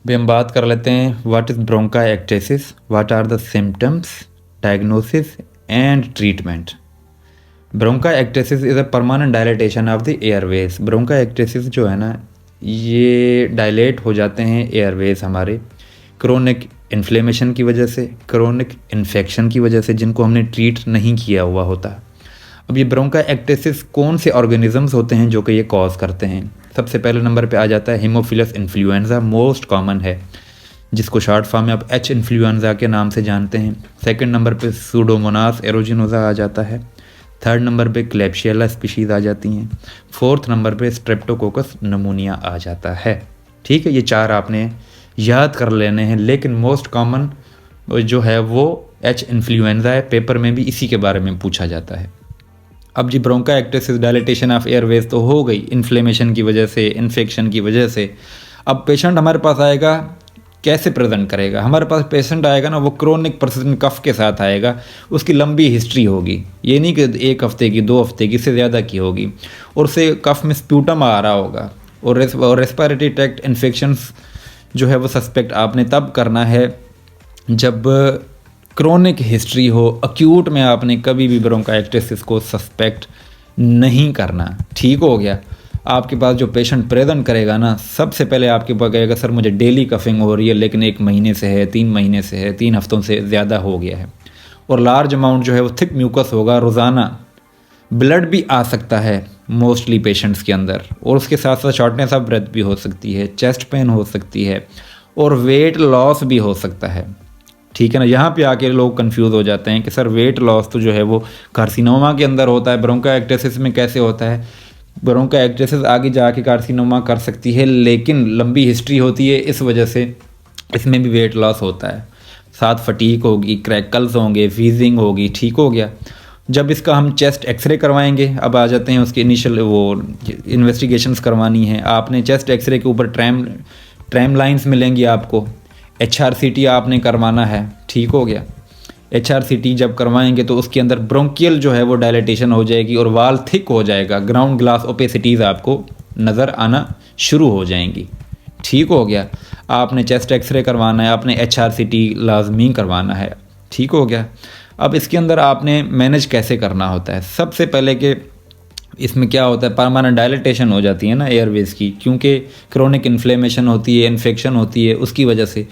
अभी हम बात कर लेते हैं what is bronchitis, what are the symptoms, diagnosis and treatment. Bronchitis is a permanent dilatation of the airways. Bronchitis जो है ना, ये डायलेट हो जाते हैं एयरवेज हमारे क्रोनिक इन्फ्लेमेशन की वजह से, क्रोनिक इन्फेक्शन की वजह से, जिनको हमने ट्रीट नहीं किया हुआ होता। अब ये ब्रोंकाइटिस कौन से ऑर्गेनिजम्स होते हैं जो कि ये कॉज करते हैं? सबसे पहले नंबर पे आ जाता है हीमोफिलस इन्फ्लुएंजा, मोस्ट कॉमन है, जिसको शॉर्ट फॉर्म में आप एच इन्फ्लुएंजा के नाम से जानते हैं। सेकंड नंबर पे सूडोमोनास एरोजिनोजा आ जाता है। थर्ड नंबर पे क्लेब्शियला स्पीशीज़ आ जाती हैं। फोर्थ नंबर पे स्ट्रेप्टोकोकस नमूनिया आ जाता है। ठीक है, ये चार आपने याद कर लेने हैं, लेकिन मोस्ट कॉमन जो है वो एच इन्फ्लुएंजा है। पेपर में भी इसी के बारे में पूछा जाता है। अब जी ब्रोंकाइटिस डायलेटेशन ऑफ एयरवेज तो हो गई इन्फ्लेमेशन की वजह से, इन्फेक्शन की वजह से। अब पेशेंट हमारे पास आएगा, कैसे प्रेजेंट करेगा? हमारे पास पेशेंट आएगा ना, वो क्रोनिक पर्सिस्टेंट कफ के साथ आएगा। उसकी लंबी हिस्ट्री होगी, ये नहीं कि 1 हफ्ते की, 2 हफ्ते की, इससे ज़्यादा की होगी। और उससे कफ में स्प्यूटम आ रहा होगा और रेस्पिरेटरी ट्रैक्ट इन्फेक्शंस जो है वो सस्पेक्ट आपने तब करना है जब क्रोनिक हिस्ट्री हो। अक्यूट में आपने कभी भी ब्रोंकाइटिस को सस्पेक्ट नहीं करना। ठीक हो गया? आपके पास जो पेशेंट प्रेजेंट करेगा ना, सबसे पहले आपके पास कहेगा सर मुझे डेली कफिंग हो रही है, लेकिन 1 महीने से है, 3 महीने से है, 3 हफ्तों से ज़्यादा हो गया है। और लार्ज अमाउंट जो है वो थिक म्यूकस होगा रोज़ाना। ब्लड भी आ सकता है मोस्टली पेशेंट्स के अंदर, और उसके साथ साथ शॉर्टनेस ऑफ ब्रेथ भी हो सकती है, चेस्ट पेन हो सकती है, और वेट लॉस भी हो सकता है। ठीक है ना? यहाँ पे आके लोग कंफ्यूज हो जाते हैं कि सर वेट लॉस तो जो है वो कार्सिनोमा के अंदर होता है, ब्रोंकाइटिस में कैसे होता है? ब्रोंकाइटिस आगे जाके कार्सिनोमा कर सकती है, लेकिन लंबी हिस्ट्री होती है, इस वजह से इसमें भी वेट लॉस होता है। साथ फटीक होगी, क्रैकल्स होंगे, वीजिंग होगी। ठीक हो गया? जब इसका हम चेस्ट एक्सरे करवाएंगे, अब आ जाते हैं उसके इनिशियल वो इन्वेस्टिगेशंस करवानी है आपने। चेस्ट एक्सरे के ऊपर ट्रैम लाइंस मिलेंगी आपको। HRCT आपने करवाना है। ठीक हो गया? HRCT जब करवाएंगे तो उसके अंदर ब्रोंकियल जो है वो डायलेटेशन हो जाएगी और वाल थिक हो जाएगा, ग्राउंड ग्लास ओपेसिटीज़ आपको नज़र आना शुरू हो जाएंगी। ठीक हो गया? आपने चेस्ट एक्सरे करवाना है, आपने HRCT लाजमी करवाना है। ठीक हो गया? अब इसके अंदर आपने मैनेज कैसे करना होता है? सबसे पहले कि इसमें क्या होता है, परमानेंट डायलेटेशन हो जाती है ना एयरवेज की, क्योंकि क्रोनिक इन्फ्लेमेशन होती है, इन्फेक्शन होती है, उसकी वजह से।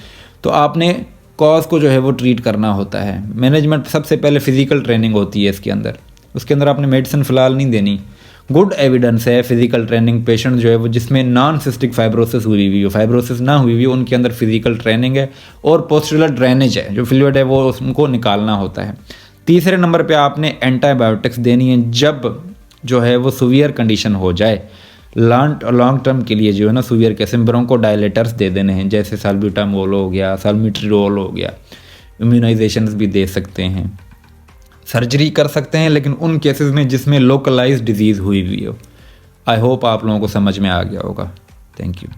तो आपने कॉज को जो है वो ट्रीट करना होता है। मैनेजमेंट सबसे पहले फिजिकल ट्रेनिंग होती है इसके अंदर। उसके अंदर आपने मेडिसिन फ़िलहाल नहीं देनी। गुड एविडेंस है फिजिकल ट्रेनिंग, पेशेंट जो है वो जिसमें नॉन सिस्टिक फाइब्रोसिस हुई हो, फाइब्रोसिस ना हुई हो, उनके अंदर फिजिकल ट्रेनिंग है और पोस्टुलर ड्रेनेज है, जो फ्लूइड है वो उनको निकालना होता है। तीसरे नंबर पे आपने एंटीबायोटिक्स देनी है जब जो है वो सीवियर कंडीशन हो जाए। लॉन्ग टर्म के लिए जो है ना सीवियर केस में ब्रोंकोडायलेटर्स दे देने हैं, जैसे साल्ब्यूटामोल हो गया, साल्मिट्रियोल हो गया। इम्यूनाइजेशंस भी दे सकते हैं, सर्जरी कर सकते हैं, लेकिन उन केसेस में जिसमें लोकलाइज्ड डिजीज़ हुई हो। आई होप आप लोगों को समझ में आ गया होगा। Thank you.